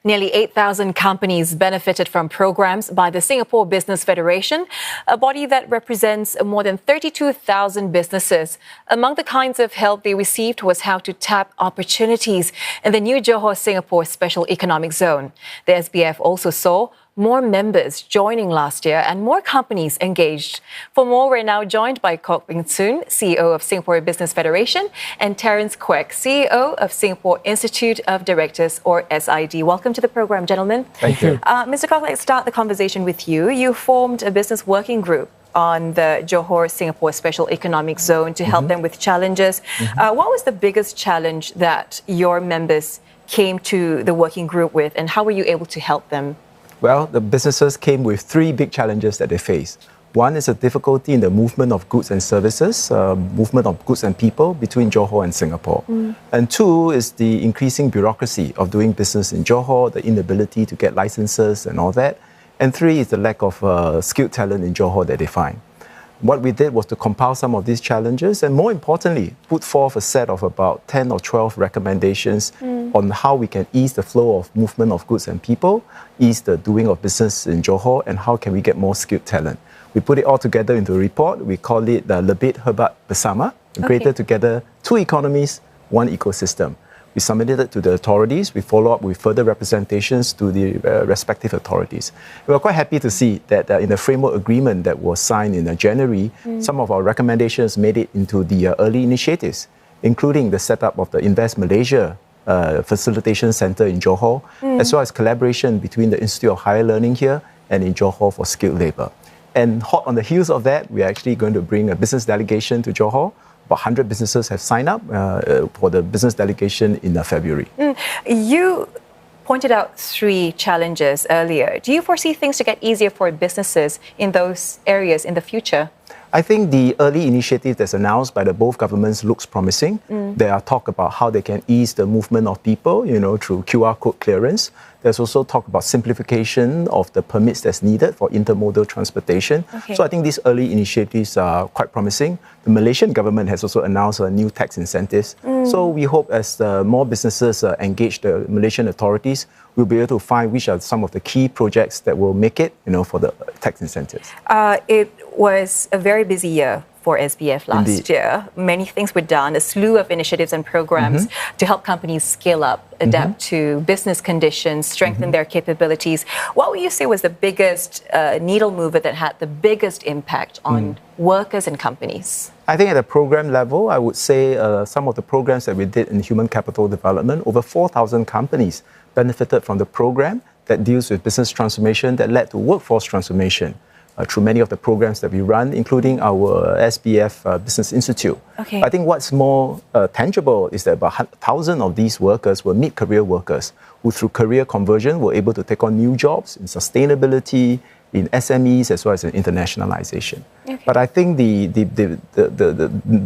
Nearly 8,000 companies benefited from programs by the Singapore Business Federation, a body that represents more than 32,000 businesses. Among the kinds of help they received was how to tap opportunities in the new Johor-Singapore Special Economic Zone. The SBF also saw more members joining last year and more companies engaged. For more, we're now joined by Quek CEO of Singapore Business Federation, and Terence, CEO of Singapore Institute of Directors, or SID. Welcome to the program, gentlemen. Thank you. Mr. Quek, let's start the conversation with you. You formed a business working group on the Johor-Singapore Special Economic Zone to help them with challenges. What was the biggest challenge that your members came to the working group with, and how were you able to help them? Well, the businesses came with three big challenges that they face. One is a difficulty in the movement of goods and services, movement of goods and people between Johor and Singapore. And two is the increasing bureaucracy of doing business in Johor, the inability to get licenses and all that. And three is the lack of skilled talent in Johor that they find. What we did was to compile some of these challenges and, more importantly, put forth a set of about 10 or 12 recommendations on how we can ease the flow of movement of goods and people, ease the doing of business in Johor, and how can we get more skilled talent. We put it all together into a report. We call it the Lebih Hebat Bersama, Greater Together, Two Economies, One Ecosystem. We submitted it to the authorities. We follow up with further representations to the respective authorities. We are quite happy to see that in the framework agreement that was signed in January, some of our recommendations made it into the early initiatives, including the setup of the Invest Malaysia Facilitation Centre in Johor, as well as collaboration between the Institute of Higher Learning here and in Johor for skilled labour. And hot on the heels of that, we are actually going to bring a business delegation to Johor. About 100 businesses have signed up for the business delegation in February. You pointed out three challenges earlier. Do you foresee things to get easier for businesses in those areas in the future? I think the early initiative that's announced by both governments looks promising. There are talk about how they can ease the movement of people, through QR code clearance. There's also talk about simplification of the permits that's needed for intermodal transportation. So I think these early initiatives are quite promising. The Malaysian government has also announced new tax incentives. So we hope as more businesses engage the Malaysian authorities, we'll be able to find which are some of the key projects that will make it, for the tax incentives. It was a very busy year for SBF last year. Many things were done, a slew of initiatives and programs to help companies scale up, adapt to business conditions, strengthen their capabilities. What would you say was the biggest needle mover that had the biggest impact on workers and companies? I think at a program level, I would say some of the programs that we did in human capital development, over 4,000 companies benefited from the program that deals with business transformation that led to workforce transformation. Through many of the programs that we run, including our SBF Business Institute. I think what's more tangible is that about 1,000 of these workers were mid-career workers who, through career conversion, were able to take on new jobs in sustainability, in SMEs, as well as in internationalization. But I think the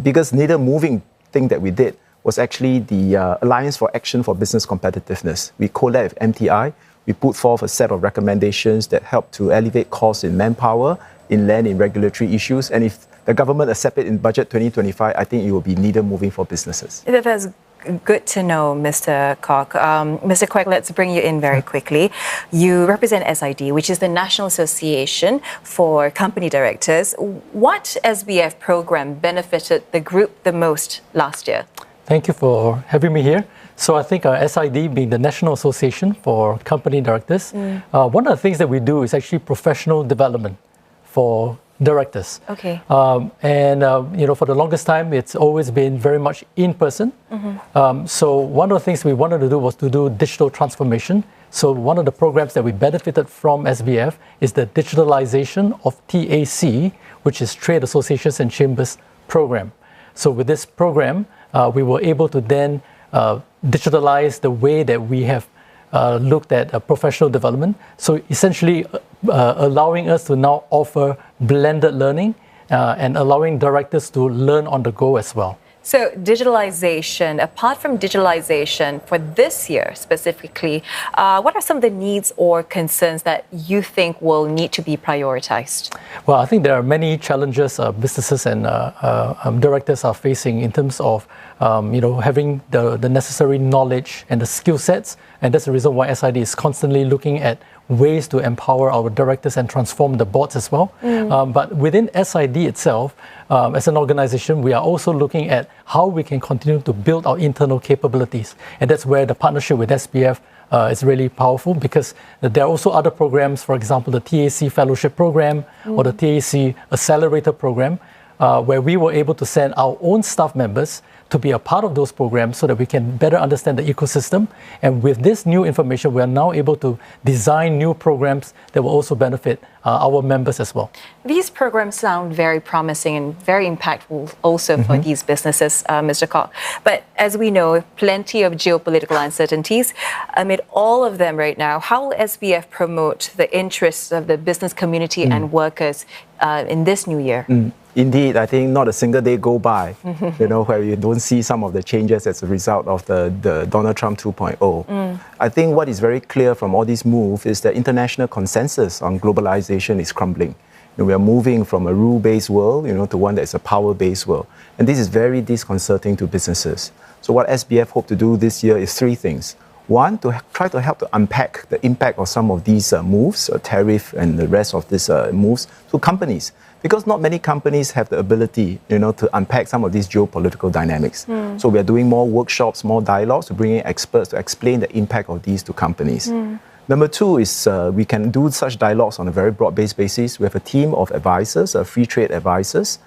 biggest needle-moving thing that we did was actually the Alliance for Action for Business Competitiveness. We collab with MTI. We put forth a set of recommendations that help to alleviate costs in manpower, in land, in regulatory issues. And if the government accepts it in Budget 2025, I think it will be needle moving for businesses. That's good to know, Mr. Quek. Mr. Quek, let's bring you in very quickly. You represent SID, which is the National Association for Company Directors. What SBF program benefited the group the most last year? Thank you for having me here. So I think SID, being the National Association for Company Directors, one of the things that we do is actually professional development for directors. For the longest time, it's always been very much in person. So one of the things we wanted to do was to do digital transformation. So one of the programs that we benefited from SBF is the digitalization of TAC, which is Trade Associations and Chambers program. So with this program, we were able to then digitalize the way that we have looked at professional development. So essentially allowing us to now offer blended learning and allowing directors to learn on the go as well. So digitalization, apart from digitalization for this year specifically, what are some of the needs or concerns that you think will need to be prioritized? Well, I think there are many challenges businesses and directors are facing in terms of having the necessary knowledge and the skill sets. And that's the reason why SID is constantly looking at ways to empower our directors and transform the boards as well. But within SID itself, as an organization, we are also looking at how we can continue to build our internal capabilities. And that's where the partnership with SPF is really powerful, because there are also other programs, for example, the TAC Fellowship Program or the TAC Accelerator Program, where we were able to send our own staff members to be a part of those programs so that we can better understand the ecosystem. And with this new information, we are now able to design new programs that will also benefit our members as well. These programs sound very promising and very impactful also for these businesses, Mr. Kwek. But as we know, plenty of geopolitical uncertainties. Amid all of them right now, how will SBF promote the interests of the business community and workers in this new year? Indeed, I think not a single day go by, where you don't see some of the changes as a result of the Donald Trump 2.0. I think what is very clear from all these moves is that international consensus on globalization is crumbling. We are moving from a rule-based world, to one that is a power-based world. And this is very disconcerting to businesses. So what SBF hope to do this year is three things. One, to try to help to unpack the impact of some of these moves, tariff and the rest of these moves to companies. Because not many companies have the ability, to unpack some of these geopolitical dynamics. So we are doing more workshops, more dialogues to bring in experts to explain the impact of these to companies. Number two is we can do such dialogues on a very broad-based basis. We have a team of advisors, free trade advisors,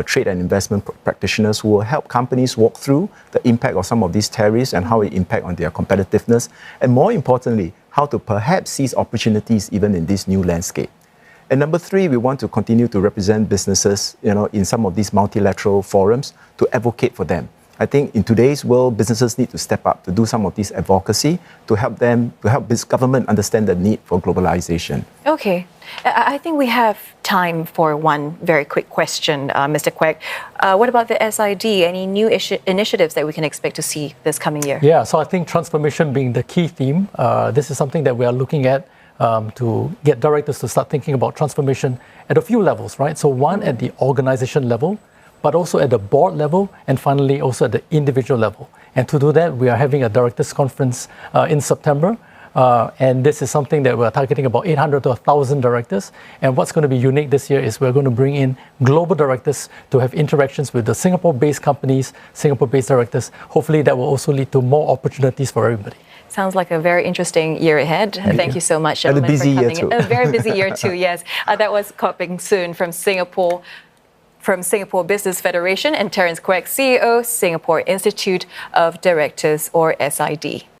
trade and investment practitioners who will help companies walk through the impact of some of these tariffs and how it impact on their competitiveness. And more importantly, how to perhaps seize opportunities even in this new landscape. And number three, we want to continue to represent businesses, in some of these multilateral forums to advocate for them. I think in today's world, businesses need to step up to do some of this advocacy to help this government understand the need for globalization. Okay. I think we have time for one very quick question, Mr. Quek. What about the SID? Any new initiatives that we can expect to see this coming year? Yeah, so I think transformation being the key theme, this is something that we are looking at to get directors to start thinking about transformation at a few levels, right? So one at the organization level, but also at the board level, and finally also at the individual level. And to do that, we are having a directors conference in September. And this is something that we're targeting about 800 to 1,000 directors. And what's going to be unique this year is we're going to bring in global directors to have interactions with the Singapore-based companies, Singapore-based directors. Hopefully that will also lead to more opportunities for everybody. Sounds like a very interesting year ahead. Thank you so much, gentlemen, and a busy year too. A very busy year too, yes. That was Kwek Beng Soon from Singapore Business Federation, and Terence Quek, CEO, Singapore Institute of Directors, or SID.